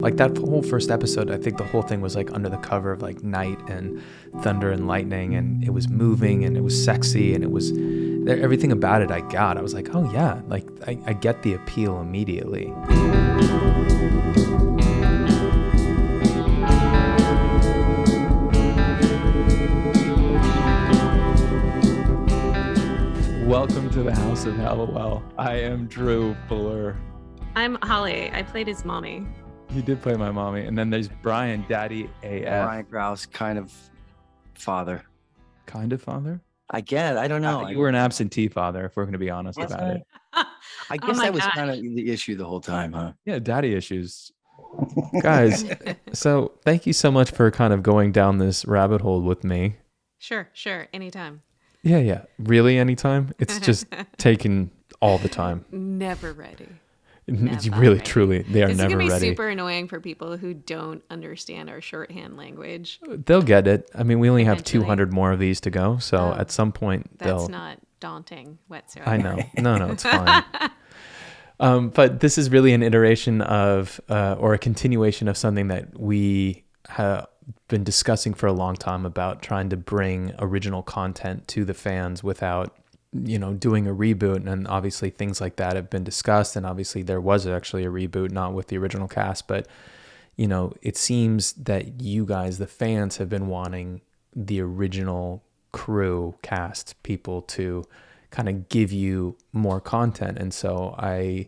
Like that whole first episode, I think the whole thing was like under the cover of like night and thunder and lightning, and it was moving and it was sexy and it was everything about it I got. I was like, oh yeah, like I get the appeal immediately. Welcome to the House of Halliwell. I am Drew Fuller. I'm Holly. I played his mommy. You did play my mommy. And then there's Brian, Daddy AF. Brian Krause, kind of father. Kind of father? I get it. I don't know. You were an absentee father, if we're going to be honest about it. I guess that was kind of the issue the whole time, huh? Yeah, daddy issues. Guys, so thank you so much for kind of going down this rabbit hole with me. Sure. Anytime. Yeah. Really anytime? It's just taken all the time. Never ready. Really, ready. Truly, they are never ready. This is going to be super annoying for people who don't understand our shorthand language. They'll get it. I mean, we only have 200 more of these to go, so at some point that's not daunting whatsoever. I know. No, it's fine. But this is really an iteration of, or a continuation of something that we have been discussing for a long time about trying to bring original content to the fans without doing a reboot. And obviously things like that have been discussed. And obviously there was actually a reboot, not with the original cast, but it seems that you guys, the fans, have been wanting the original crew cast people to kind of give you more content. And so I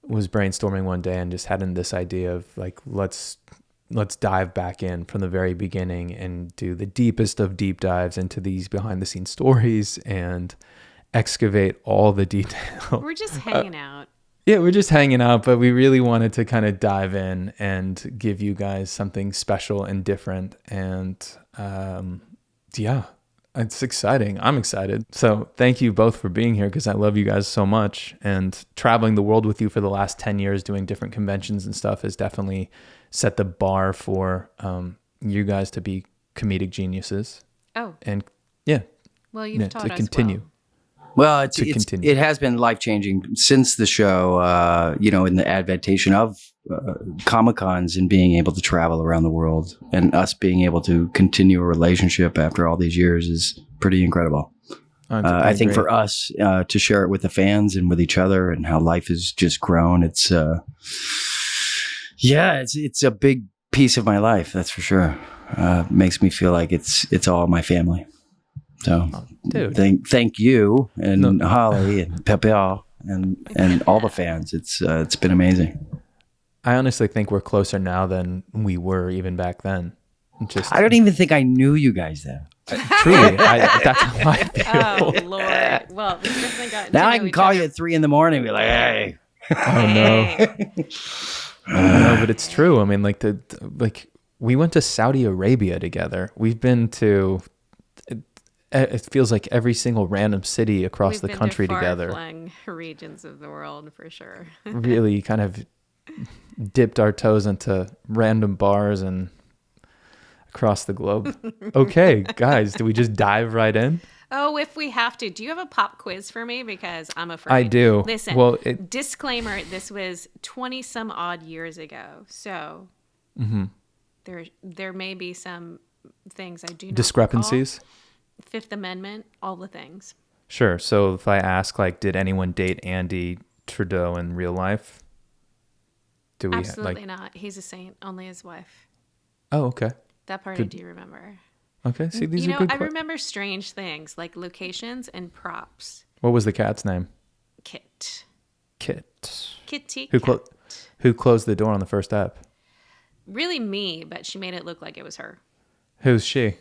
was brainstorming one day and just had this idea of like, let's dive back in from the very beginning and do the deepest of deep dives into these behind the scenes stories and excavate all the detail. We're just hanging out. Yeah, we're just hanging out, but we really wanted to kind of dive in and give you guys something special and different. And yeah, it's exciting. I'm excited. So thank you both for being here because I love you guys so much. And traveling the world with you for the last 10 years doing different conventions and stuff has definitely set the bar for you guys to be comedic geniuses. Oh. And yeah. Well, you've taught to us continue. Well, it has been life-changing since the show, in the adaptation of Comic-Cons and being able to travel around the world and us being able to continue a relationship after all these years is pretty incredible. I think for us to share it with the fans and with each other and how life has just grown, it's a big piece of my life, that's for sure. Makes me feel like it's all my family. So thank you and Holly and Pepe and all the fans. It's been amazing. I honestly think we're closer now than we were even back then. I don't even think I knew you guys then. Truly, that's how I feel. Oh Lord! Well, we definitely got. Now I can call you at 3 a.m. and be like, "Hey." Oh no. No, but it's true. I mean, like we went to Saudi Arabia together. We've been to. It feels like every single random city across the country together. Far-flung regions of the world for sure. Really kind of dipped our toes into random bars and across the globe. Okay, guys, do we just dive right in? Oh, if we have to. Do you have a pop quiz for me? Because I'm afraid. I do. Listen, disclaimer, this was 20 some odd years ago. So there may be some things I do not discrepancies. Recall. Fifth Amendment, all the things. Sure. So if I ask, like, did anyone date Andy Trudeau in real life? Do we? Absolutely not. He's a saint. Only his wife. Oh, okay. That part I do remember. Okay. See, these are good. I remember strange things like locations and props. What was the cat's name? Kit. Kitty. Cat. Who closed the door on the first ep? Really me, but she made it look like it was her. Who's she?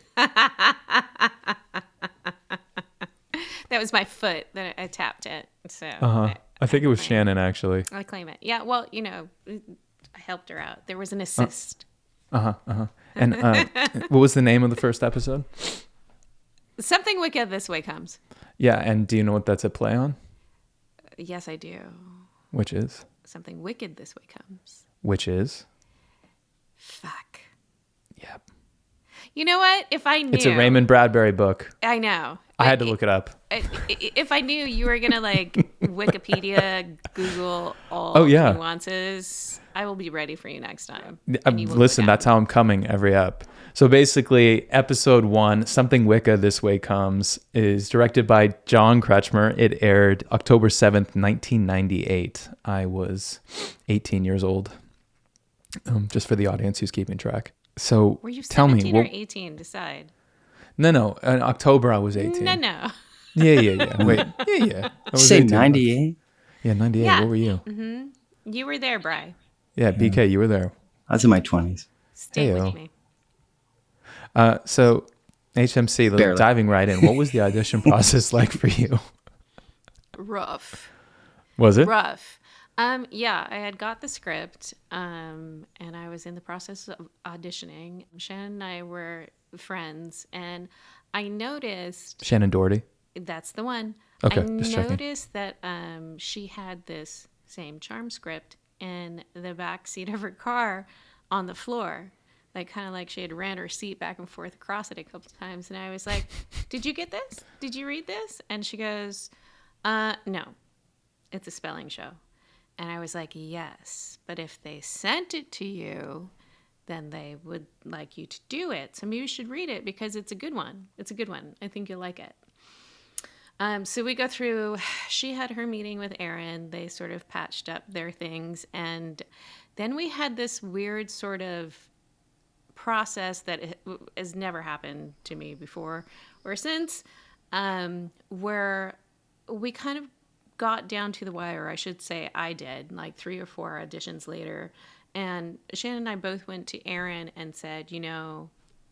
That was my foot that I tapped it. So I think it was Shannon, actually. I claim it. Yeah, well, I helped her out. There was an assist. And what was the name of the first episode? Something Wicked This Way Comes. Yeah, and do you know what that's a play on? Yes, I do. Which is? Something Wicked This Way Comes. Which is? Fuck. Yep. You know what? If I knew. It's a Raymond Bradbury book. I know. I had to look it up. If I knew you were going to like Wikipedia, Google all Oh, the yeah. nuances, I will be ready for you next time. Listen, that's how I'm coming every up. So basically, episode 1, Something Wicca This Way Comes, is directed by John Kretschmer. It aired October 7th, 1998. I was 18 years old, just for the audience who's keeping track. So were you tell 17 me, or 18? Decide. No. In October, I was 18. No. Yeah. Wait. Yeah. I was Say 18. 98. Yeah, 98. Yeah. What were you? Mm-hmm. You were there, Bri. Yeah, BK, you were there. I was in my 20s. Stay Heyo. with me. So HMC, Barely. diving right in, what was the audition process like for you? Rough. Was it? Rough. Yeah, I had got the script, and I was in the process of auditioning. Shannon and I were friends, and I noticed Shannon Doherty? that's the one. Okay, I just checking. noticed that she had this same charm script in the back seat of her car on the floor, like kind of like she had ran her seat back and forth across it a couple times. And I was like, "Did you get this? Did you read this?" And she goes, "No, it's a spelling show." And I was like, "Yes, but if they sent it to you, then they would like you to do it. So maybe you should read it because it's a good one. It's a good one. I think you'll like it." So we go through, she had her meeting with Aaron. They sort of patched up their things. And then we had this weird sort of process that has never happened to me before or since, where we kind of got down to the wire. I should say I did, like 3 or 4 auditions later. And Shannon and I both went to Aaron and said,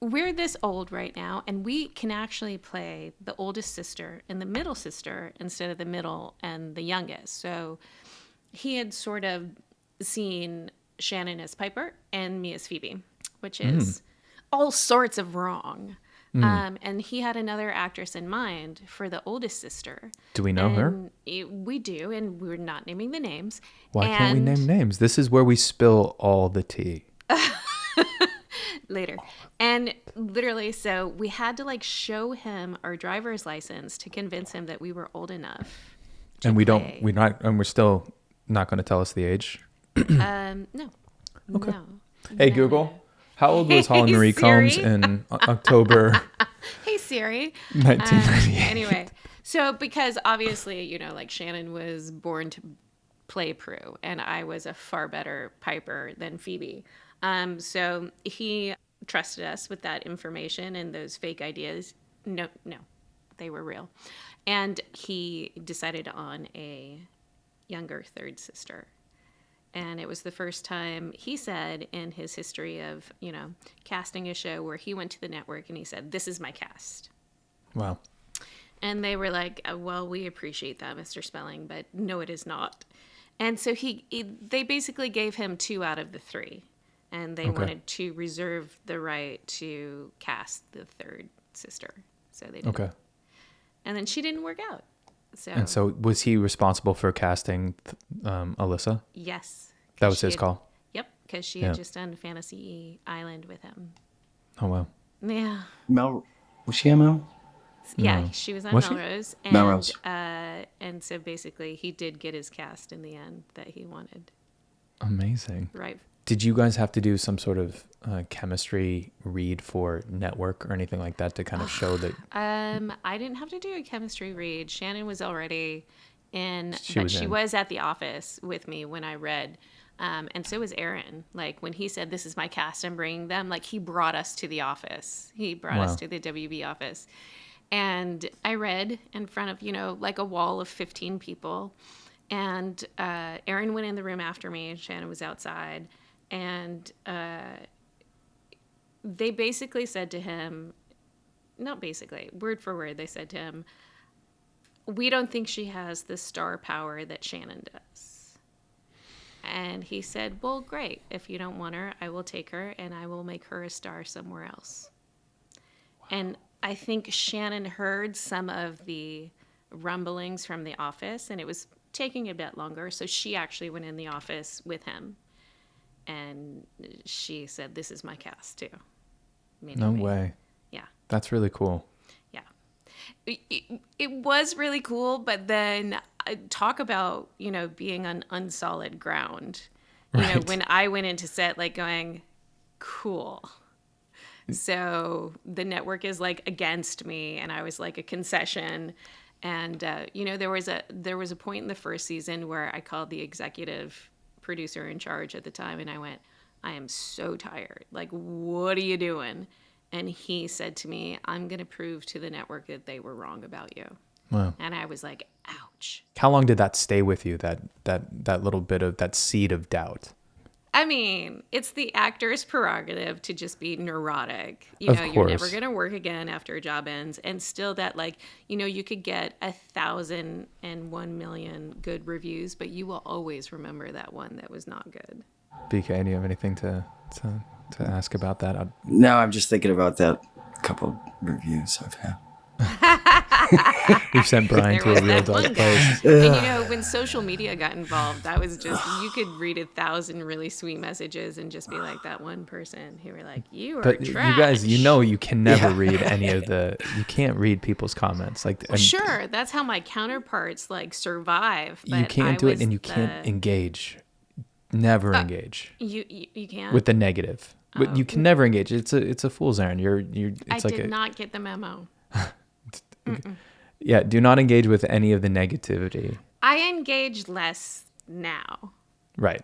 we're this old right now, and we can actually play the oldest sister and the middle sister instead of the middle and the youngest. So he had sort of seen Shannon as Piper and me as Phoebe, which is all sorts of wrong. And he had another actress in mind for the oldest sister. Do we know her? We do, and we're not naming the names. Why can't we name names? This is where we spill all the tea. Later. And literally, so we had to like show him our driver's license to convince him that we were old enough. And we're still not going to tell us the age. No. Okay. No. Hey, No, Google. no. How old was Holland Marie Siri? Combs in October Hey, Siri. 1998? Anyway, so because obviously, like Shannon was born to play Prue, and I was a far better Piper than Phoebe. So he trusted us with that information and those fake ideas. No, they were real. And he decided on a younger third sister. And it was the first time, he said, in his history of, casting a show where he went to the network and he said, "This is my cast." Wow. And they were like, "Well, we appreciate that, Mr. Spelling, but no, it is not." And so they basically gave him 2 out of the 3. And they wanted to reserve the right to cast the third sister. So they did. Okay. And then she didn't work out. So was he responsible for casting Alyssa? Yes. That was his call? Yep, because she had just done Fantasy Island with him. Oh, wow. Yeah. Mel, was she a Mel? Yeah, No. she was on Was she? Melrose. And, Melrose. And so basically he did get his cast in the end that he wanted. Amazing. Right. Did you guys have to do some sort of chemistry read for network or anything like that to kind of show that? I didn't have to do a chemistry read. Shannon was already in, She was at the office with me when I read. And so was Aaron. Like when he said, "This is my cast, I'm bringing them," like he brought us to the office. He brought us to the WB office. And I read in front of, like a wall of 15 people. And Aaron went in the room after me and Shannon was outside. And they basically said to him, not basically, word for word, they said to him, "We don't think she has the star power that Shannon does." And he said, "Well, great. If you don't want her, I will take her and I will make her a star somewhere else." Wow. And I think Shannon heard some of the rumblings from the office, and it was taking a bit longer. So she actually went in the office with him. And she said, "This is my cast too." No way. Yeah. That's really cool. Yeah. it was really cool, but then talk about, being on unsolid ground. When I went into set, like going, cool. So the network is like against me, and I was like a concession. And there was a point in the first season where I called the executive producer in charge at the time, and I went, I am so tired. Like, what are you doing? And he said to me, I'm going to prove to the network that they were wrong about you. Wow. And I was like, ouch. How long did that stay with you, that little bit of that seed of doubt? I mean, it's the actor's prerogative to just be neurotic. Of course. You're never going to work again after a job ends. And still that, like, you could get 1,001 million good reviews, but you will always remember that one that was not good. BK, do you have anything to ask about that? No, I'm just thinking about that couple reviews I've had. We've sent Brian to a real dark place. And when social media got involved, that was just, you could read 1,000 really sweet messages and just be like that one person who were like, you are but trash. You guys, you can never read any of you can't read people's comments. Sure, that's how my counterparts like survive. But you can't do it, and you can't engage. Never engage. You can't with the negative. But you can never engage. It's a fool's errand. I did not get the memo. Yeah, do not engage with any of the negativity. I engage less now. Right.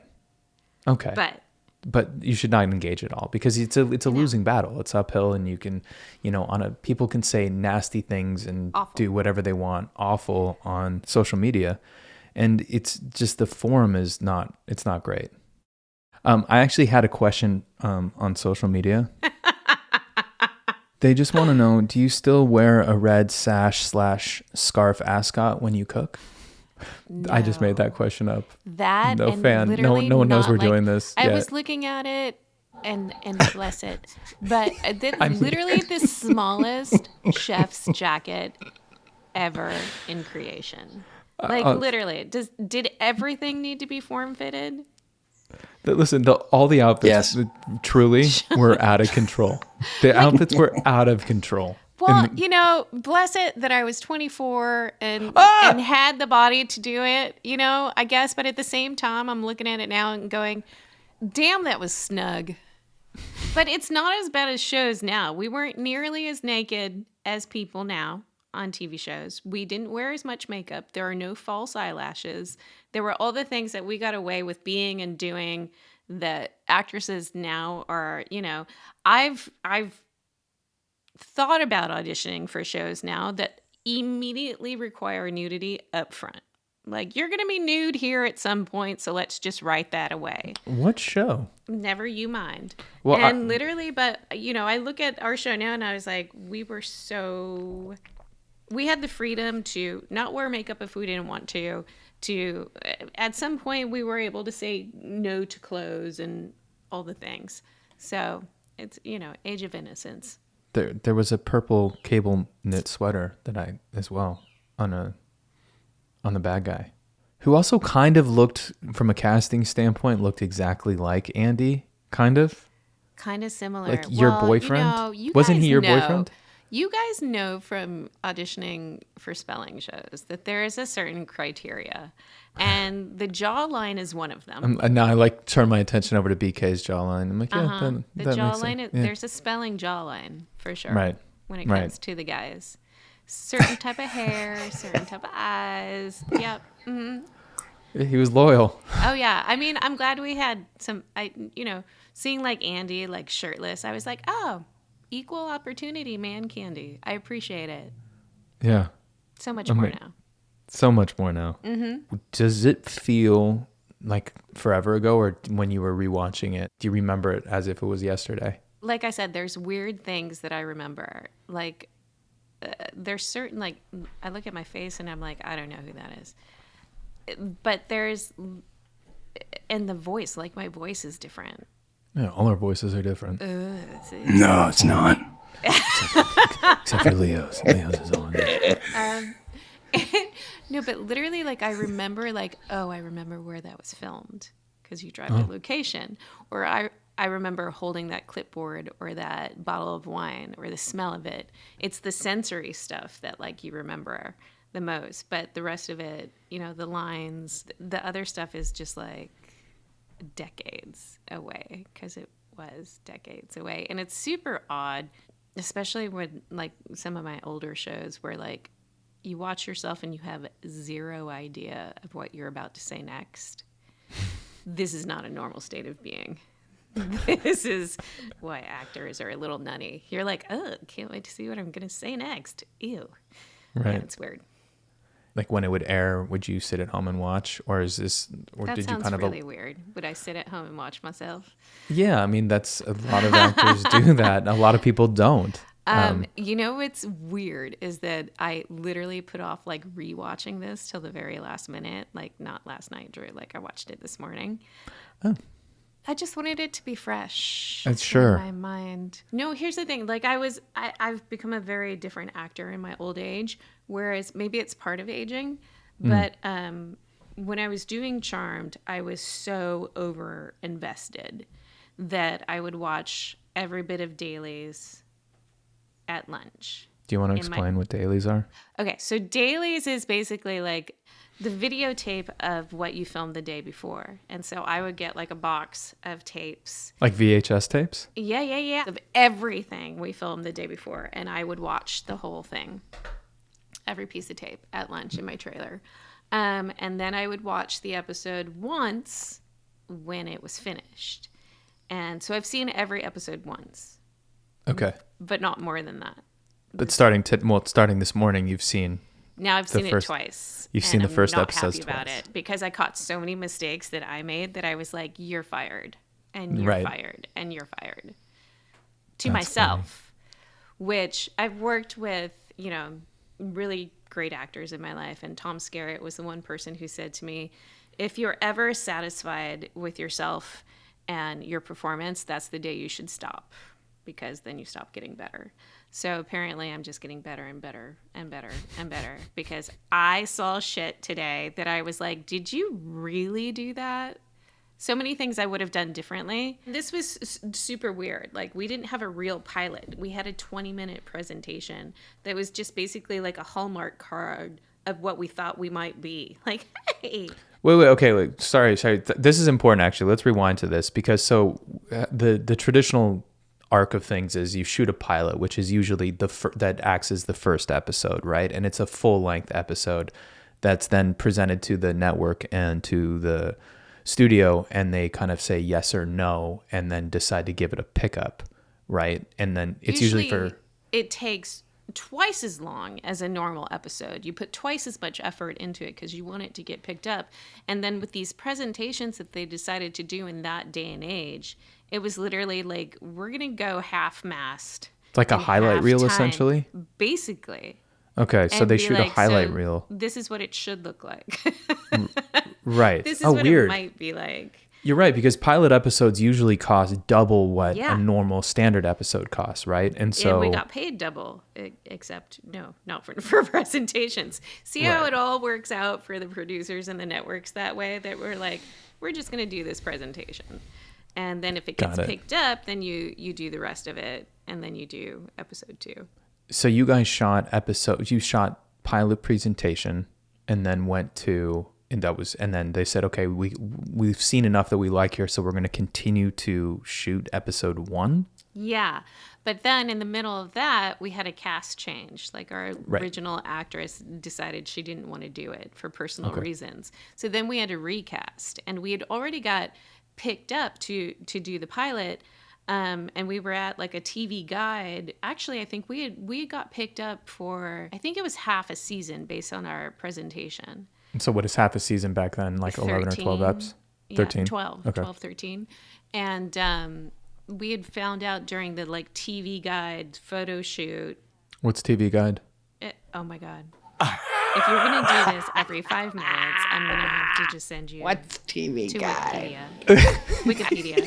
Okay. But you should not engage at all, because it's a losing battle. It's uphill, and you can, people can say nasty things and do whatever they want, awful on social media, and it's just the forum it's not great. I actually had a question on social media. They just want to know, do you still wear a red sash/scarf ascot when you cook? No. I just made that question up. No fan. No one knows we're doing this. I was looking at it and bless it. But literally the smallest chef's jacket ever in creation. Literally. Did everything need to be form fitted? Listen, all the outfits truly were out of control. The outfits were out of control. Well, bless it that I was 24 and had the body to do it, I guess. But at the same time, I'm looking at it now and going, damn, that was snug. But it's not as bad as shows now. We weren't nearly as naked as people now on TV shows. We didn't wear as much makeup. There are no false eyelashes. There were all the things that we got away with being and doing that actresses now are, I've thought about auditioning for shows now that immediately require nudity up front. Like, you're going to be nude here at some point, so let's just write that away. What show? Never you mind. Well, literally, but, I look at our show now and I was like, we had the freedom to not wear makeup if we didn't want to at some point we were able to say no to clothes and all the things. So it's, age of innocence. There was a purple cable knit sweater that I as well on the bad guy, who also kind of looked, from a casting standpoint, looked exactly like Andy, kind of similar. Like your boyfriend? Wasn't he your boyfriend? You guys know from auditioning for spelling shows that there is a certain criteria, and the jawline is one of them. And now I turn my attention over to BK's jawline. I'm like, the jawline. There's a spelling jawline for sure. Right. When it comes to the guys, certain type of hair, certain type of eyes. Yep. Mm-hmm. He was loyal. Oh yeah. I mean, I'm glad we had some. Seeing like Andy shirtless, I was like, oh. Equal opportunity man candy. I appreciate it. Yeah. So much more now. So much more now. Mm-hmm. Does it feel like forever ago, or when you were rewatching it, do you remember it as if it was yesterday? Like I said, there's weird things that I remember. There's certain, I look at my face and I'm like, I don't know who that is. But and the voice, my voice is different. Yeah, all our voices are different. No, it's not. Except for Leo's. Leo's is on. No, but literally, I remember, I remember where that was filmed, because you drive to location. Or I remember holding that clipboard or that bottle of wine or the smell of it. It's the sensory stuff that like you remember the most, but the rest of it, you know, the lines, the other stuff is just like decades away, because it was decades away. And it's super odd, especially when like some of my older shows where like you watch yourself and you have zero idea of what you're about to say next. This is not a normal state of being. This is why actors are a little nutty. You're like, oh, can't wait to see what I'm going to say next. Ew. Right. Yeah, it's weird. Like when it would air, would you sit at home and watch, or is this, or that did you sounds kind of really weird. Would I sit at home and watch myself? Yeah, I mean that's a lot of actors do that. A lot of people don't. You know what's weird is that I literally put off like rewatching this till the very last minute. Like not last night, Drew. Like I watched it this morning. Oh. I just wanted it to be fresh. That's sure. In my mind. No, here's the thing. Like I've become a very different actor in my old age, whereas maybe it's part of aging. But when I was doing Charmed, I was so over invested that I would watch every bit of dailies at lunch. Do you want to explain what dailies are? Okay, so dailies is basically like the videotape of what you filmed the day before. And so I would get like a box of tapes. Like VHS tapes? Yeah. Of everything we filmed the day before. And I would watch the whole thing, every piece of tape at lunch in my trailer. And then I would watch the episode once when it was finished. And so I've seen every episode once. Okay. But not more than that. But starting this morning, you've seen... Now I've seen it twice. You've seen the first episode twice. I'm not happy about it because I caught so many mistakes that I made that I was like, you're fired. And you're fired. And you're fired. To myself. Funny. Which I've worked with, you know, really great actors in my life. And Tom Skerritt was the one person who said to me, if you're ever satisfied with yourself and your performance, that's the day you should stop. Because then you stop getting better. So apparently I'm just getting better and better and better and better because I saw shit today that I was like, did you really do that? So many things I would have done differently. This was super weird. Like we didn't have a real pilot. We had a 20-minute presentation that was just basically like a Hallmark card of what we thought we might be. Like, hey. Wait. Sorry. This is important actually. Let's rewind to this because the traditional arc of things is you shoot a pilot, which is usually that acts as the first episode, right? And it's a full-length episode that's then presented to the network and to the studio, and they kind of say yes or no, and then decide to give it a pickup, right? And then it's usually it takes twice as long as a normal episode. You put twice as much effort into it because you want it to get picked up. And then with these presentations that they decided to do in that day and age, it was literally like, we're going to go half-mast. It's like a highlight reel, essentially? Basically. Okay, so they shoot a highlight reel. This is what it should look like. Right. This is what weird. It might be like. You're right, because pilot episodes usually cost double what a normal standard episode costs, right? And so we got paid double, except no, not for presentations. See how it all works out for the producers and the networks that way, that we're like, we're just going to do this presentation. And then if it gets picked up, then you do the rest of it, and then you do episode 2. So you guys shot pilot presentation, and then went to, and then they said, okay, we've seen enough that we like here, so we're going to continue to shoot episode 1. Yeah, but then in the middle of that, we had a cast change. Like our original actress decided she didn't want to do it for personal reasons. So then we had to recast, and we had already got picked up to do the pilot, and we were at like a TV guide. Actually, I think we got picked up for, I think it was half a season based on our presentation. So what is half a season back then? Like 11 or 12 eps? 13? Yeah, 12. Okay. 12, 13. And we had found out during the like TV guide photo shoot. What's TV guide? Oh my God. If you're going to do this every 5 minutes, I'm going to have to just send you What's TV to guide? Wikipedia.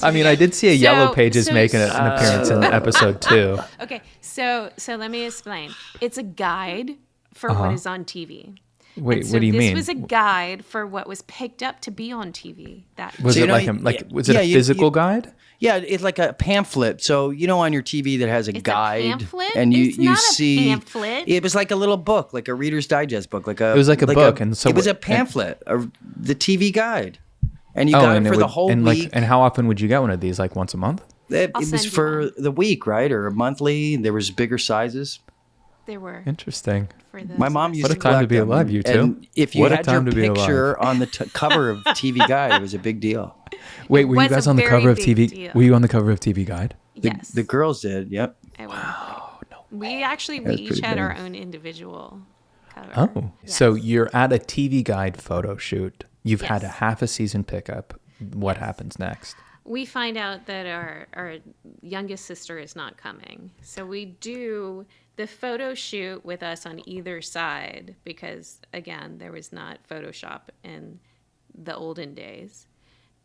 I mean, I did see a Yellow Pages make an appearance in episode 2. Okay, so let me explain. It's a guide for what is on TV. Wait, what do you mean? This was a guide for what was picked up to be on TV. Was it was it a physical guide? Yeah, it's like a pamphlet. So on your TV that has a guide, a pamphlet? and It's you not a see pamphlet. It was like a little book, like a Reader's Digest book, it was like a book, and so it was a pamphlet, the TV guide, and you got it for the whole week. And how often would you get one of these? Like once a month? It was for the week, right, or monthly. There was bigger sizes. There were. Interesting. My mom used to collect them. What a time to be alive, you two. And if you had your picture on the cover of TV Guide, it was a big deal. Wait, were you guys on the cover of TV? Were you on the cover of TV Guide? Yes. The girls did, yep. Wow. No we each had our own individual cover. Oh. Yes. So you're at a TV Guide photo shoot. You've had a half a season pickup. What happens next? We find out that our youngest sister is not coming. So we do the photo shoot with us on either side because, again, there was not Photoshop in the olden days.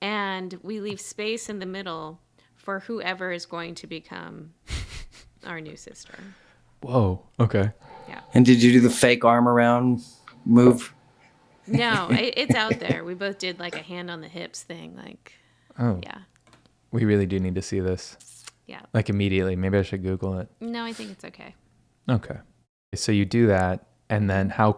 And we leave space in the middle for whoever is going to become our new sister. Whoa. Okay. Yeah. And did you do the fake arm around move? No, it's out there. We both did like a hand on the hips thing. Oh. Yeah. We really do need to see this. Yeah. Like immediately. Maybe I should Google it. No, I think it's okay. Okay. So you do that, and then how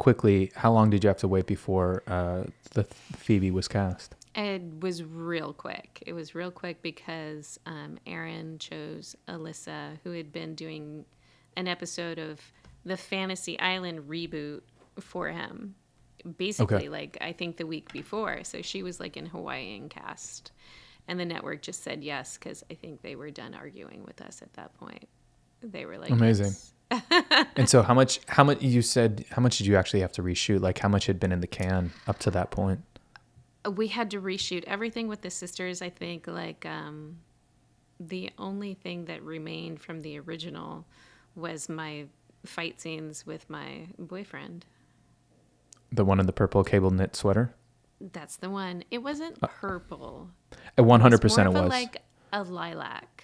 long did you have to wait before the Phoebe was cast? It was real quick. It was real quick because Aaron chose Alyssa, who had been doing an episode of the Fantasy Island reboot for him. Basically, I think the week before. So she was in Hawaii and cast. And the network just said yes, because I think they were done arguing with us at that point. They were like, amazing. Yes. And so how much you said, how much did you actually have to reshoot? Like how much had been in the can up to that point? We had to reshoot everything with the sisters. I think the only thing that remained from the original was my fight scenes with my boyfriend. The one in the purple cable knit sweater? That's the one. It wasn't purple. 100% it was. Like a lilac.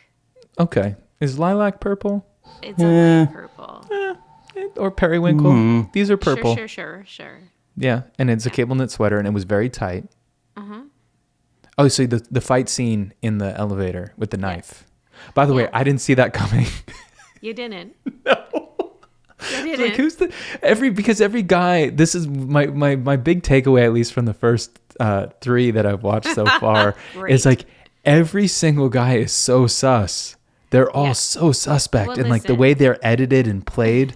Okay. Is lilac purple? It's a light purple. Or periwinkle. Mm-hmm. These are purple. Sure. Yeah, and it's a cable knit sweater, and it was very tight. Oh, so the fight scene in the elevator with the knife. By the way, I didn't see that coming. You didn't? No. You didn't. Like because every guy, this is my big takeaway, at least from the first 3 that I've watched so far, is every single guy is so sus. They're all so suspect, and the way they're edited and played,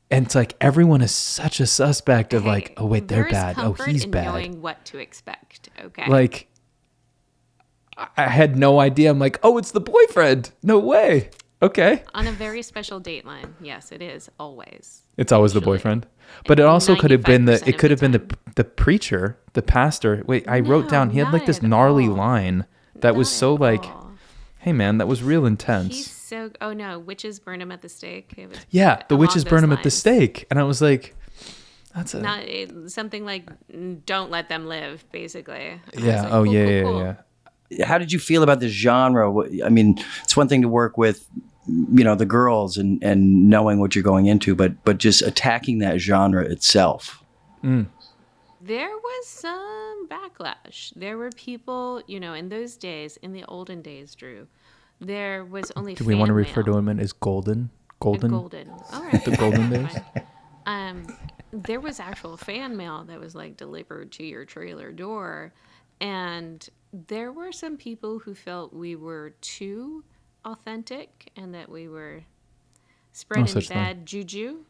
and it's everyone is such a suspect of oh wait, they're bad. Oh, he's bad. Knowing what to expect. Okay. I had no idea. I'm oh, it's the boyfriend. No way. Okay. On a very special dateline, yes, it is always. It's always the boyfriend, but it also could have been the preacher, the pastor. Wait, I wrote down he had this gnarly line that was so hey man, that was real intense. He's so. Oh no, witches burn him at the stake. It was the witches burn him at the stake, and I was that's something like don't let them live, basically. Yeah. Cool. How did you feel about this genre? I mean, it's one thing to work with, the girls and knowing what you're going into, but just attacking that genre itself. Mm. There was some backlash. There were people, in those days, in the olden days, Drew, there was only Do we want to refer to him as Golden? Golden. All right. The golden days? There was actual fan mail that was delivered to your trailer door. And there were some people who felt we were too authentic and that we were spreading bad juju.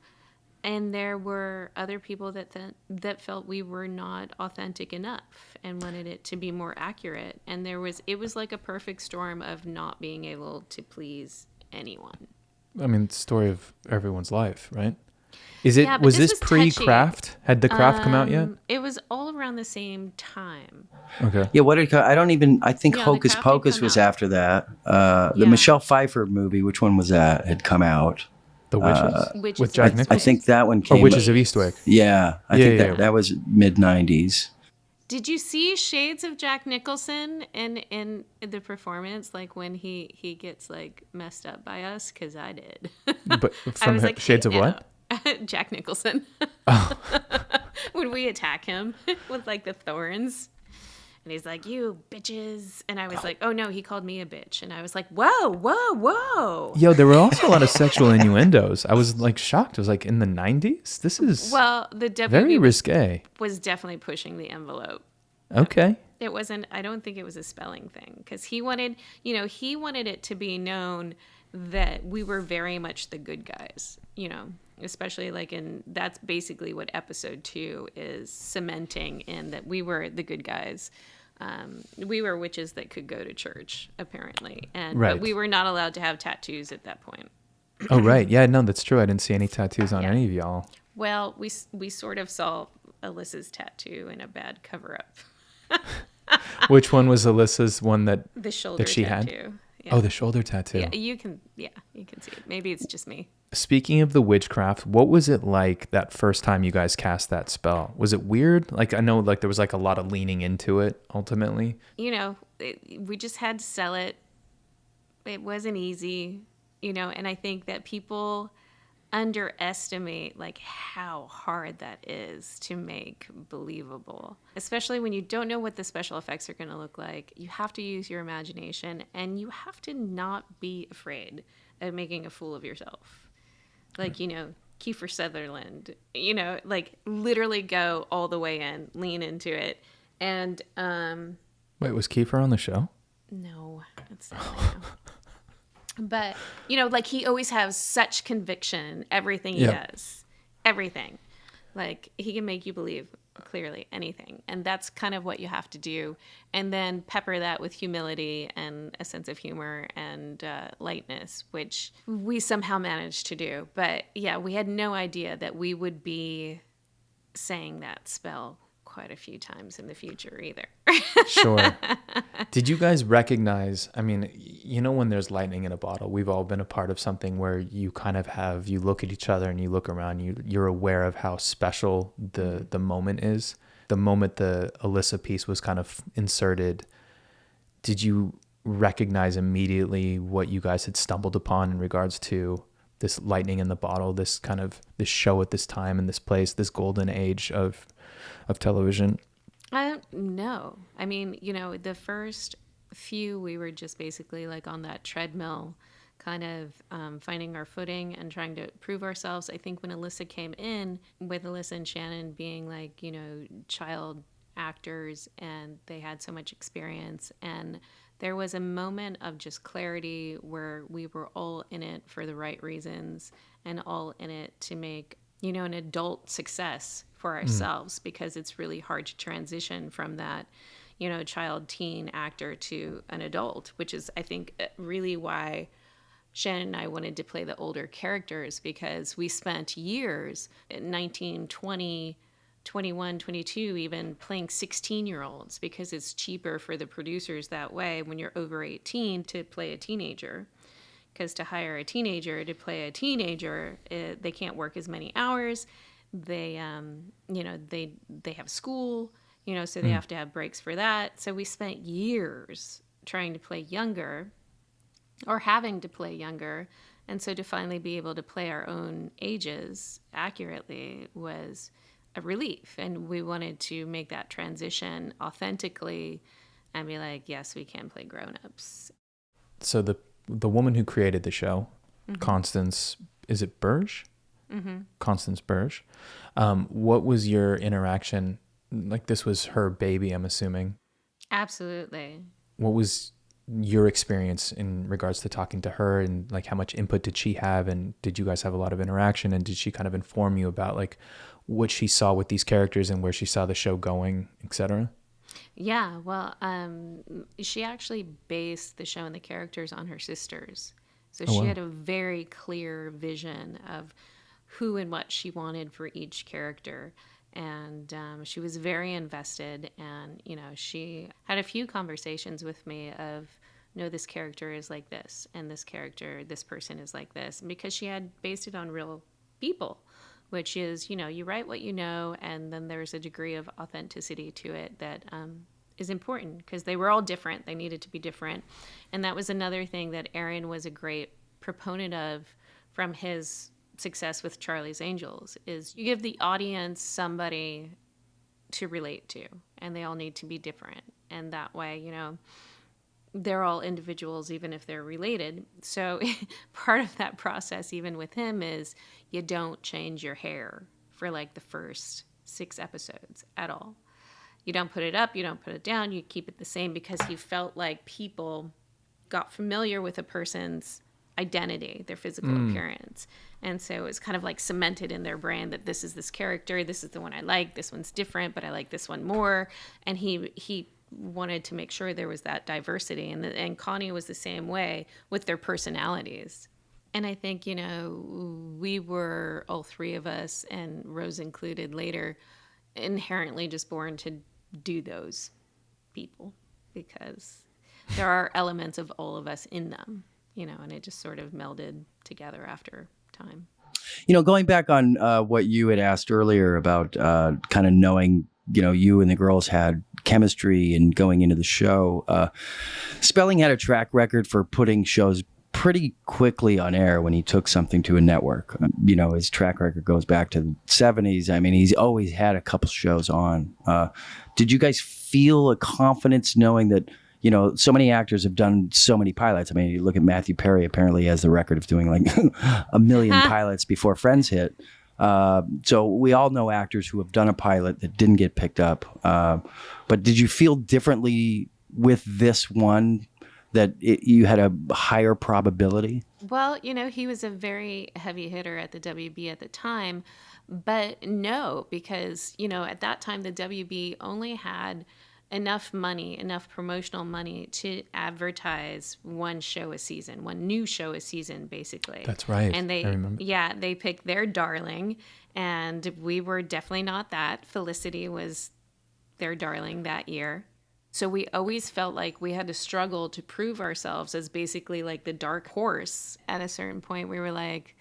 And there were other people that felt we were not authentic enough and wanted it to be more accurate. And it was like a perfect storm of not being able to please anyone. I mean, it's the story of everyone's life, right? Was this pre-Craft? Had the Craft come out yet? It was all around the same time. Okay. Yeah, I think Hocus Pocus was after that. The Michelle Pfeiffer movie, which one was that? Had come out. The Witches? With Jack Nicholson? I think that one came. Or Witches of Eastwick. Yeah. I think that was mid-90s. Did you see shades of Jack Nicholson in the performance, when he gets messed up by us? Because I did. But from shades of what? Jack Nicholson. when we attack him with like the thorns. And he's like, you bitches. And I was like, oh no, he called me a bitch. And I was like, whoa, whoa, whoa. Yo, there were also a lot of sexual innuendos. I was like shocked. I was like, in the 90s? This is the WB very risque. Was definitely pushing the envelope. Okay. It wasn't, I don't think it was a spelling thing. Because he wanted it to be known that we were very much the good guys, especially that's basically what episode 2 is cementing in, that we were the good guys. We were witches that could go to church, apparently. But we were not allowed to have tattoos at that point. Oh, right. Yeah, no, that's true. I didn't see any tattoos on any of y'all. Well, we sort of saw Alyssa's tattoo in a bad cover-up. Which one was Alyssa's one that the shoulder that she tattoo. had? Yeah. Oh, the shoulder tattoo. Yeah, you can see it. Maybe it's just me. Speaking of the witchcraft, what was it like that first time you guys cast that spell? Was it weird? Like, I know there was like a lot of leaning into it ultimately. We just had to sell it. It wasn't easy, and I think that people underestimate like how hard that is to make believable, especially when you don't know what the special effects are going to look like. You have to use your imagination, and you have to not be afraid of making a fool of yourself. Like, Kiefer Sutherland, like literally go all the way in, lean into it. And wait, was Kiefer on the show? No, it's not. But, like he always has such conviction in everything he does. Everything. Like he can make you believe clearly anything. And that's kind of what you have to do. And then pepper that with humility and a sense of humor and lightness, which we somehow managed to do. But yeah, we had no idea that we would be saying that spell quite a few times in the future either. Sure. Did you guys recognize, I mean, when there's lightning in a bottle, we've all been a part of something where you kind of you look at each other and you look around, you're aware of how special the moment is. The moment the Alyssa piece was kind of inserted, did you recognize immediately what you guys had stumbled upon in regards to this lightning in the bottle, this show at this time and this place, this golden age of television? No. I mean, the first few, we were just basically like on that treadmill, kind of finding our footing and trying to prove ourselves. I think when Alyssa came in, with Alyssa and Shannon being like, child actors, and they had so much experience, and there was a moment of just clarity where we were all in it for the right reasons and all in it to make an adult success for ourselves, because it's really hard to transition from that, child teen actor to an adult, which is, I think, really why Shannon and I wanted to play the older characters, because we spent years at 19, 20, 21, 22, even playing 16-year-olds, because it's cheaper for the producers that way when you're over 18 to play a teenager. Because to hire a teenager to play a teenager, they can't work as many hours. They, they have school, so they have to have breaks for that. So we spent years trying to play younger, or having to play younger. And so to finally be able to play our own ages accurately was a relief. And we wanted to make that transition authentically and be like, yes, we can play grown-ups. So the woman who created the show, Constance, is it Burge? Constance Burge. What was your interaction? Like, this was her baby, I'm assuming. Absolutely. What was your experience in regards to talking to her, and like how much input did she have, and did you guys have a lot of interaction, and did she kind of inform you about like what she saw with these characters and where she saw the show going, etc.? Yeah, well, she actually based the show and the characters on her sisters. So she had a very clear vision of who and what she wanted for each character. And she was very invested. And, she had a few conversations with me of, no, this character is like this. And this character, this person is like this. And because she had based it on real people, which is, you write what you know, and then there's a degree of authenticity to it that is important, because they were all different. They needed to be different. And that was another thing that Aaron was a great proponent of from his success with Charlie's Angels is you give the audience somebody to relate to, and they all need to be different. And that way, you know, they're all individuals, even if they're related. So part of that process, even with him, is you don't change your hair for like the first 6 episodes at all. You don't put it up, you don't put it down, you keep it the same, because he felt like people got familiar with a person's identity, their physical appearance. And so it was kind of like cemented in their brain that this is this character, this is the one I like, this one's different, but I like this one more. And he wanted to make sure there was that diversity. And Connie was the same way with their personalities. And I think, you know, we were, all 3 of us, and Rose included later, inherently just born to do those people, because there are elements of all of us in them, you know, and it just sort of melded together after time. You know, going back on what you had asked earlier about kind of knowing, you know, you and the girls had chemistry and going into the show, Spelling had a track record for putting shows pretty quickly on air when he took something to a network. You know, his track record goes back to the 70s. I mean, he's always had a couple shows on. Did you guys feel a confidence knowing that, you know, so many actors have done so many pilots? I mean, you look at Matthew Perry, apparently has the record of doing like 1 million pilots before Friends hit. So we all know actors who have done a pilot that didn't get picked up. But did you feel differently with this one, that you had a higher probability? Well, you know, he was a very heavy hitter at the WB at the time, but no, because, you know, at that time, the WB only had enough money, enough promotional money to advertise one show a season, one new show a season, basically. That's right. And I remember. yeah, they picked their darling, and we were definitely not that. Felicity was their darling that year. So we always felt like we had to struggle to prove ourselves as basically like the dark horse. At a certain point, we were like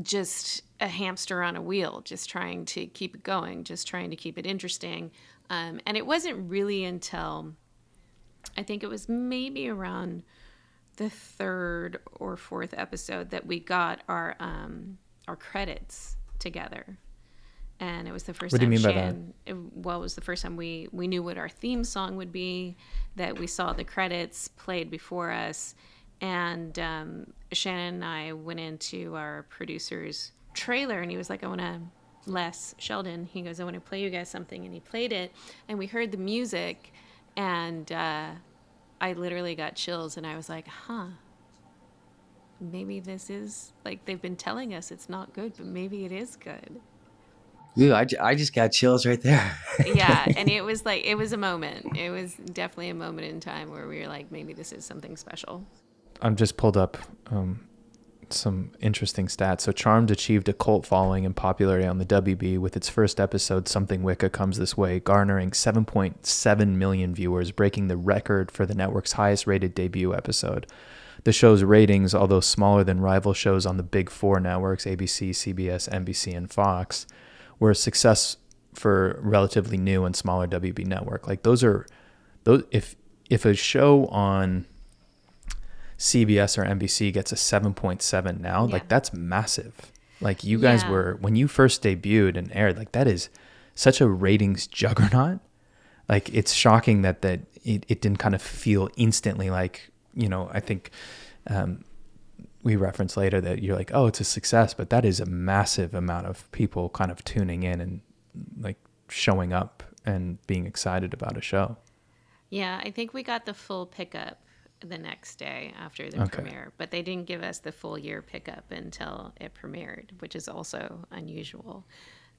just a hamster on a wheel, just trying to keep it going, just trying to keep it interesting. And it wasn't really until, I think it was maybe around the 3rd or 4th episode, that we got our credits together. And it was the first time. What do you mean by that? It was the first time we knew what our theme song would be, that we saw the credits played before us. And Shannon and I went into our producer's trailer, and he was like, Les Sheldon, he goes, I want to play you guys something. And he played it, and we heard the music, and I literally got chills, and I was like, maybe this is, like, they've been telling us it's not good, but maybe it is good. Ooh, I just got chills right there. Yeah, and it was like, it was a moment. It was definitely a moment in time where we were like, maybe this is something special. I've just pulled up some interesting stats. So Charmed achieved a cult following and popularity on the WB with its first episode, Something Wicca Comes This Way, garnering 7.7 million viewers, breaking the record for the network's highest rated debut episode. The show's ratings, although smaller than rival shows on the big 4 networks, ABC, CBS, NBC, and Fox, were a success for a relatively new and smaller WB network. Like those, if a show on CBS or NBC gets a 7.7 now, like that's massive. Like you guys were, when you first debuted and aired, like that is such a ratings juggernaut. Like it's shocking that it didn't kind of feel instantly like, you know, I think we reference later that you're like, oh, it's a success, but that is a massive amount of people kind of tuning in and like showing up and being excited about a show. Yeah, I think we got the full pickup the next day after the premiere, but they didn't give us the full year pickup until it premiered, which is also unusual.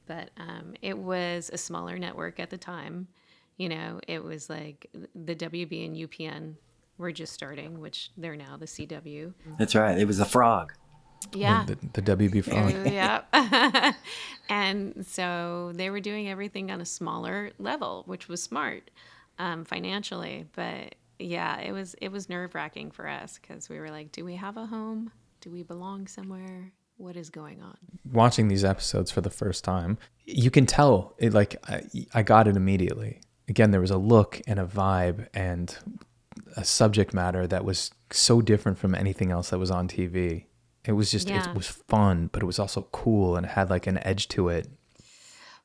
But it was a smaller network at the time. You know, it was like the WB and UPN were just starting, which they're now the CW. That's right. It was the Frog. Yeah. The WB Frog. Yeah. And so they were doing everything on a smaller level, which was smart financially. But yeah, it was nerve-wracking for us because we were like, do we have a home? Do we belong somewhere? What is going on? Watching these episodes for the first time, you can tell it. Like I got it immediately. Again, there was a look and a vibe and a subject matter that was so different from anything else that was on TV. It was just, it was fun, but it was also cool and had like an edge to it.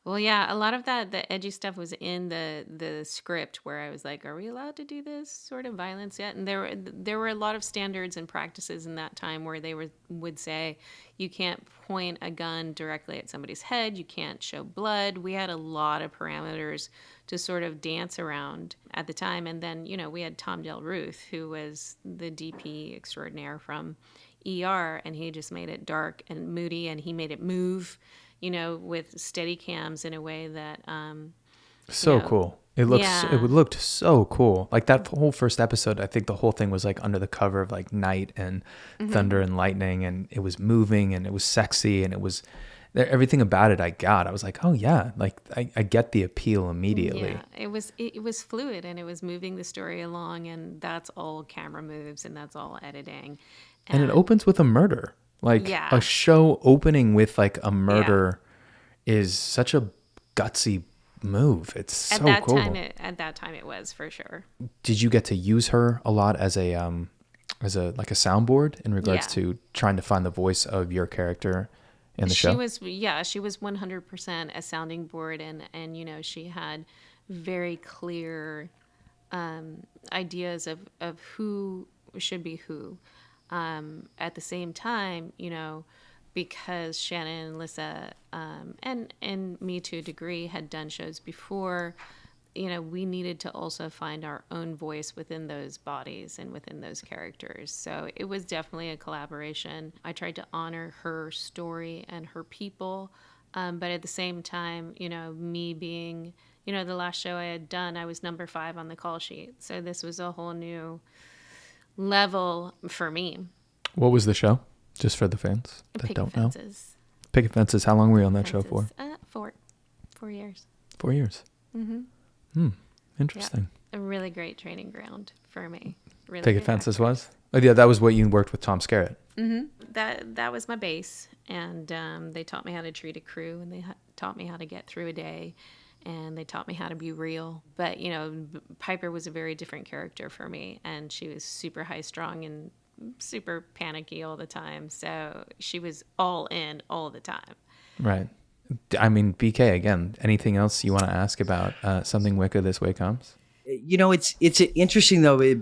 Well, yeah, a lot of that, the edgy stuff was in the script where I was like, are we allowed to do this sort of violence yet? And there were a lot of standards and practices in that time where they would say, you can't point a gun directly at somebody's head, you can't show blood. We had a lot of parameters to sort of dance around at the time. And then, you know, we had Tom Del Ruth, who was the DP extraordinaire from ER, and he just made it dark and moody, and he made it move, you know, with steady cams in a way that cool. It looked so cool. Like that whole first episode, I think the whole thing was like under the cover of like night and thunder and lightning, and it was moving and it was sexy, and it was everything about it. I was like, oh yeah, like I get the appeal immediately. Yeah, it was fluid, and it was moving the story along, and that's all camera moves, and that's all editing. And it opens with a murder. Like a show opening with like a murder is such a gutsy move. It's so cool. At that time it was, for sure. Did you get to use her a lot as a like a soundboard in regards to trying to find the voice of your character in the show? She was 100% a sounding board, and you know, she had very clear ideas of who should be who. At the same time, you know, because Shannon and Alyssa, and me to a degree, had done shows before, you know, we needed to also find our own voice within those bodies and within those characters. So it was definitely a collaboration. I tried to honor her story and her people, but at the same time, you know, me being, you know, the last show I had done, I was number 5 on the call sheet. So this was a whole new level for me. What was the show? Just for the fans that don't know. Picket Fences. How long were you on that show for? 4 years. 4 years. Mm-hmm. Interesting. Yeah, a really great training ground for me. Really Picket Fences was? Oh yeah, that was what you worked with Tom Skerritt. Mm-hmm. That was my base, and they taught me how to treat a crew, and they taught me how to get through a day. And they taught me how to be real. But, you know, Piper was a very different character for me. And she was super high-strung and super panicky all the time. So she was all in all the time. Right. I mean, BK, again, anything else you want to ask about Something WICCA This Way Comes? You know, it's interesting, though,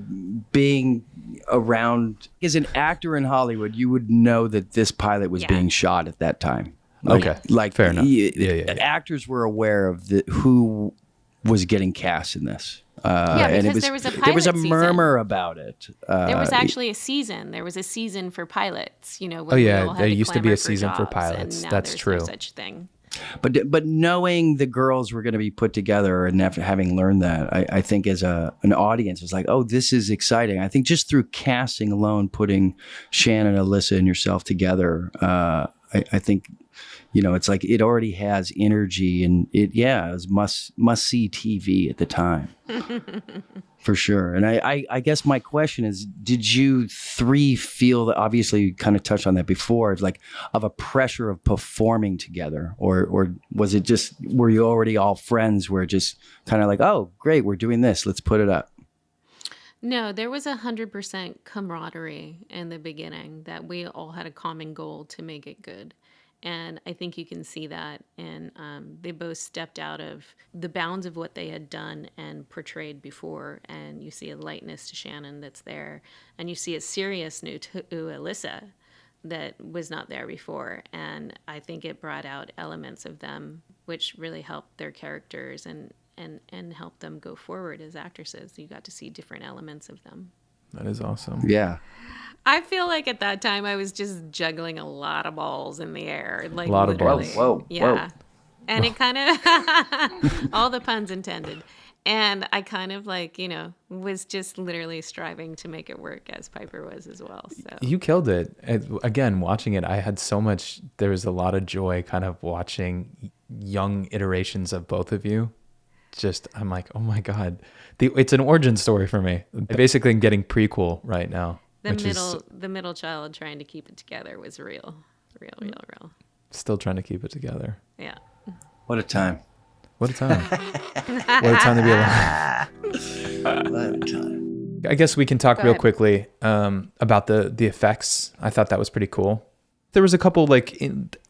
being around. As an actor in Hollywood, you would know that this pilot was being shot at that time. Like fair enough. Actors were aware of who was getting cast in this. Because and there was a pilot there was a season. Murmur about it. There was actually a season. There was a season for pilots. You know, there used to be a season for pilots. That's true. No such thing. But knowing the girls were going to be put together, and after having learned that, I think as an audience, it was like, oh, this is exciting. I think just through casting alone, putting Shannon, Alyssa, and yourself together, I think, you know, it's like it already has energy, and it was must see TV at the time. For sure. And I guess my question is, did you 3 feel that, obviously you kind of touched on that before, of a pressure of performing together, or was it just, were you already all friends, where just kind of like, oh, great, we're doing this, let's put it up? No, there was 100% camaraderie in the beginning, that we all had a common goal to make it good. And I think you can see that. And they both stepped out of the bounds of what they had done and portrayed before. And you see a lightness to Shannon that's there. And you see a seriousness to Alyssa that was not there before. And I think it brought out elements of them which really helped their characters and helped them go forward as actresses. You got to see different elements of them. That is awesome. Yeah. I feel like at that time I was just juggling a lot of balls in the air. Like, a lot literally. of balls. Whoa. Yeah. And it kind of, all the puns intended. And I kind of like, you know, was just literally striving to make it work, as Piper was as well. So you killed it. Again, watching it, I had so much, there was a lot of joy kind of watching young iterations of both of you. Just, I'm like, oh my God. It's an origin story for me. Basically, I'm getting prequel right now. The middle child trying to keep it together was real. Still trying to keep it together. Yeah. What a time. What a time. What a time to be alive. What a time. I guess we can talk real quickly about the effects. I thought that was pretty cool. There was a couple, like,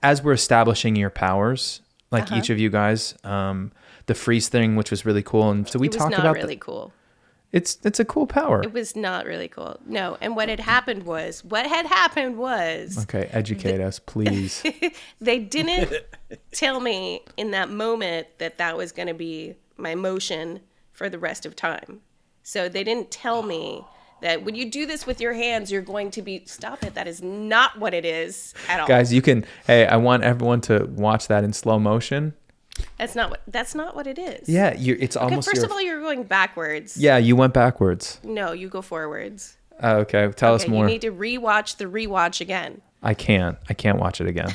as we're establishing your powers, like each of you guys, the freeze thing, which was really cool. And so we talked about really cool. It's a cool power. It was not really cool. No. And what had happened was, okay, educate us, please. They didn't tell me in that moment that was going to be my motion for the rest of time. So they didn't tell me that when you do this with your hands, you're going to be, stop it. That is not what it is at all. Guys, I want everyone to watch that in slow motion. That's not what it is. Yeah, it's almost. First of all, you're going backwards. Yeah, you went backwards. No, you go forwards. Okay, tell us more. You need to rewatch the rewatch again. I can't watch it again.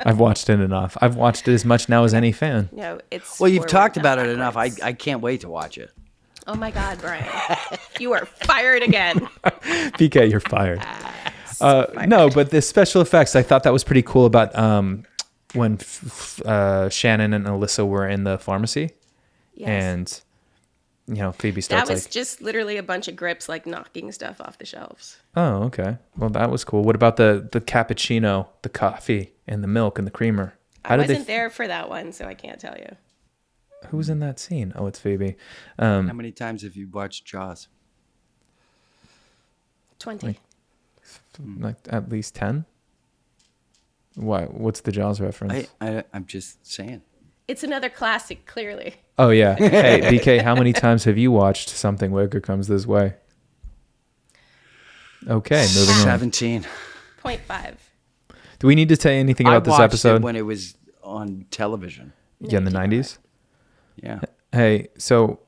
I've watched it enough. I've watched it as much now as any fan. No, it's. Well, you've talked about it enough. I can't wait to watch it. Oh my God, Brian, you are fired again. BK, you're fired. No, but the special effects, I thought that was pretty cool about when Shannon and Alyssa were in the pharmacy. Yes. And, Phoebe starts that was just literally a bunch of grips, like knocking stuff off the shelves. Oh, okay. Well, that was cool. What about the cappuccino, the coffee, and the milk and the creamer? I wasn't there for that one, so I can't tell you. Who was in that scene? Oh, it's Phoebe. How many times have you watched Jaws? 20. Like at least 10? Why? What's the Jaws reference? I'm just saying. It's another classic, clearly. Oh, yeah. Hey, BK, how many times have you watched Something Wicked Comes This Way? Okay, moving on. 17. 0.5. Do we need to say anything about this episode? I watched it when it was on television. Yeah, in the 90s? Yeah. Hey, so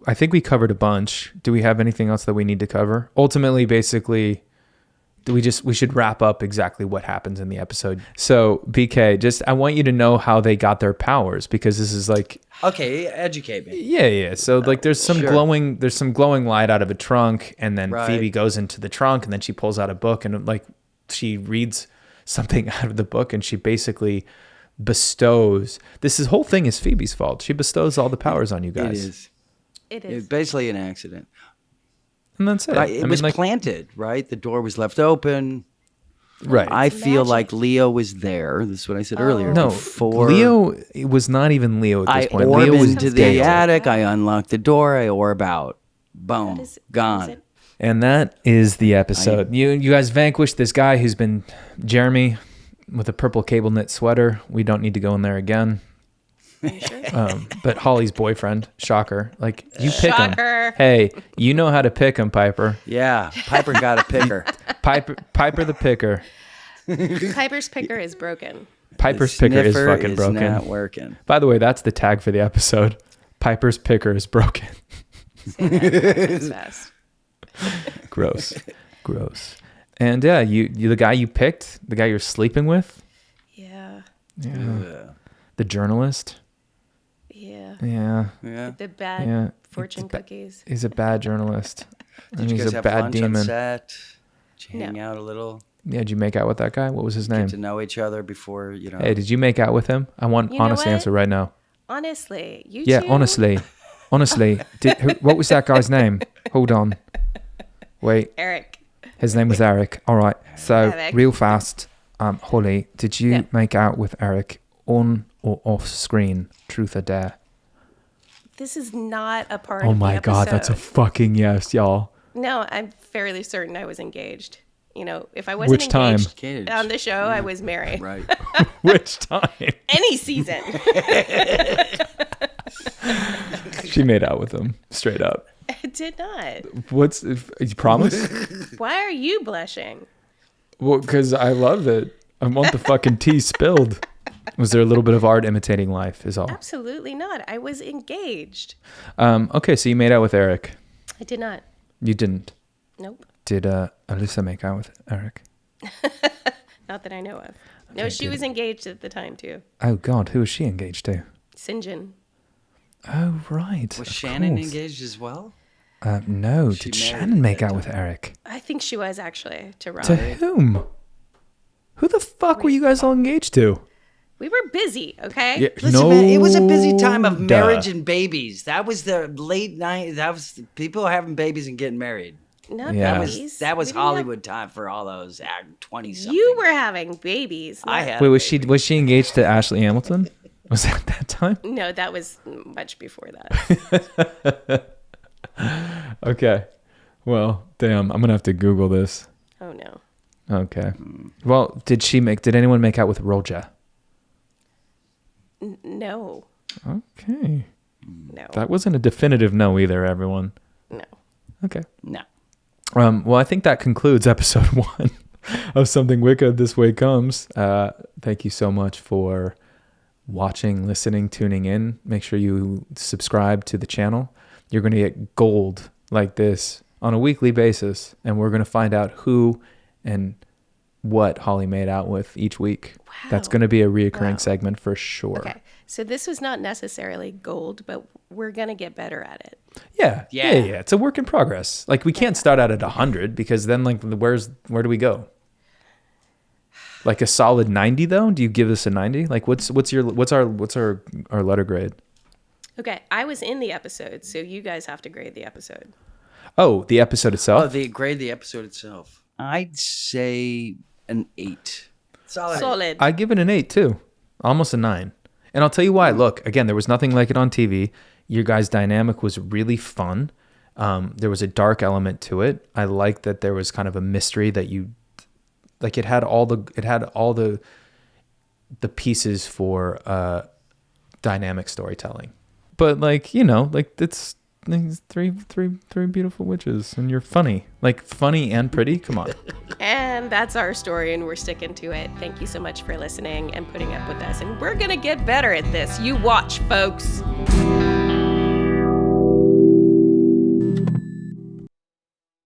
I think we covered a bunch. Do we have anything else that we need to cover? Ultimately, basically, we should wrap up exactly what happens in the episode. So, BK, I want you to know how they got their powers, because this is like... Okay, educate me. Yeah. So, there's some glowing light out of a trunk, and then Phoebe goes into the trunk, and then she pulls out a book, and she reads something out of the book, and she basically bestows... This whole thing is Phoebe's fault. She bestows all the powers on you guys. It is. It's basically an accident. And that's it. Right? It was planted, right? The door was left open. Right. I feel like Leo was there. This is what I said earlier. No, Leo, it was not even Leo at this point. Leo was into the attic. I unlocked the door. I orb out. Boom. Gone. And that is the episode. You guys vanquished this guy who's been Jeremy with a purple cable knit sweater. We don't need to go in there again. Sure? But Holly's boyfriend, shocker. You pick him. Hey, you know how to pick him, Piper. Yeah, Piper got a picker. Piper the picker. Piper's picker is broken. Piper's picker is fucking broken. Not working. By the way, that's the tag for the episode. Piper's picker is broken. Say that fast. Gross. And yeah, you the guy you picked, the guy you're sleeping with. Yeah. The journalist. Yeah. Yeah. The bad fortune cookies. He's a bad journalist. Did you guys have bad lunch demon. on set? Did you hang out a little? Yeah, did you make out with that guy? What was his name? Get to know each other before, Hey, did you make out with him? I want honest answer right now. Honestly, you Yeah, two? honestly. What was that guy's name? Hold on. Wait. Eric. His name was Eric. All right. So, Eric. real fast, Holly, did you make out with Eric on or off screen? Truth or dare? This is not a part of the episode. Oh my God, that's a fucking yes, y'all. No, I'm fairly certain I was engaged. If I wasn't engaged on the show, I was married. Right. Which time? Any season. She made out with him, straight up. I did not. You promise? Why are you blushing? Well, because I love it. I want the fucking tea spilled. Was there a little bit of art imitating life is all? Absolutely not. I was engaged. Okay, so you made out with Eric. I did not. You didn't? Nope. Did Alyssa make out with Eric? Not that I know of. No, she was engaged at the time too. Oh God, who was she engaged to? St. John. Oh right. Was Shannon engaged as well? No. Did Shannon make out with Eric? I think she was actually to Rob. To whom? Who the fuck were you guys all engaged to? We were busy, okay? Yeah, Listen, man, it was a busy time of marriage and babies. That was the late 90s. That was people having babies and getting married. Not babies. That was Hollywood time for all those 20-something. You were having babies. I had. Wait, was she engaged to Ashley Hamilton? Was that time? No, that was much before that. Okay. Well, damn, I'm gonna have to Google this. Oh no. Okay. Well, did anyone make out with Roja? No. Okay. No. That wasn't a definitive no either, everyone. No. Okay. No. Well, I think that concludes episode 1 of Something Wicca This Way Comes. Thank you so much for watching, listening, tuning in. Make sure you subscribe to the channel. You're going to get gold like this on a weekly basis, and we're going to find out who and what Holly made out with each week. Wow. That's going to be a reoccurring segment for sure. Okay. So this was not necessarily gold, but we're going to get better at it. Yeah. It's a work in progress. Like, we can't start out at 100 because then, like, where do we go? Like a solid 90 though? Do you give us a 90? Like, what's our letter grade? Okay, I was in the episode, so you guys have to grade the episode. Oh, the episode itself? Oh, they grade the episode itself. I'd say an 8. Solid. I give it an 8 too. Almost a 9. And I'll tell you why. Look, again, there was nothing like it on TV. Your guys' dynamic was really fun. There was a dark element to it. I liked that there was kind of a mystery that it had all the pieces for dynamic storytelling. But like, it's three beautiful witches, and you're funny and pretty. Come on. And that's our story, and we're sticking to it. Thank you so much for listening and putting up with us. And we're gonna get better at this. You watch, folks.